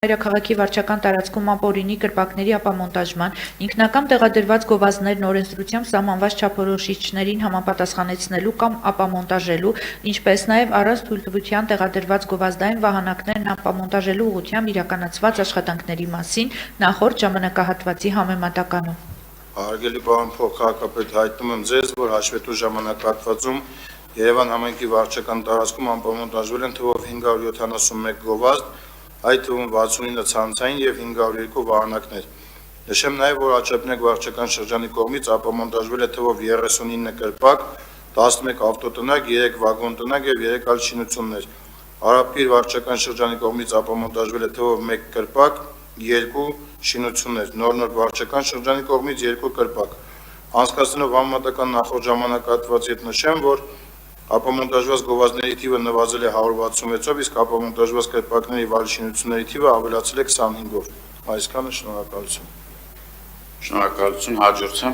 Մայրաքաղաքի վարչական տարածքում ապօրինի կրպակների ապամոնտաժման, ինքնակամ տեղադրված գովազդներն օրենսդրությամբ սահմանված չափորոշիչներին համապատասխանեցնելու կամ ապամոնտաժելու, ինչպես նաև առանց թույլտվության տեղադրված գովազդային վահանակներն ապամոնտաժելու ուղղությամբ իրականացված աշխատանքների մասին նախորդ ժամանակահատվածի համեմատականով։ Հարգելի պարոն փոխքաղաքապետ, հայտնում եմ ձեզ, որ հաշվետու ժամանակահատվածում Երևան համայնքի վարչական տարածքում ապամոնտաժվել են թվով 571 գովազդ, այդ թվում 69 ցանցային և 502 վահանակներ։ Նշեմ նաև, որ Աչափնյակ վարչական շրջանի կողմից ապամոնտաժվել է թվով 39 կրպակ, 11 ավտոտնակ, 3 վագոնտնակ և 3 այլ շինություններ։ Արաբկիր վարչական շրջանի կողմից ապամոնտաժվել է թվով 1 կրպակ, 2 շինություններ, Նոր վարչական շրջանի կողմից 2 կրպակ։ Անցկացնելով համեմատական նախորդ ժամանակահատվածի հետ նշեմ, որ ապամոնտաժված գովազդների թիվը նվազել է 166-ով, իսկ ապամոնտաժված կրպակների և այլ շինությունների թիվը ավելացել է 25-ով։ Այսքանը, շնորհակալություն։ Շնորհակալություն, հաջորդը։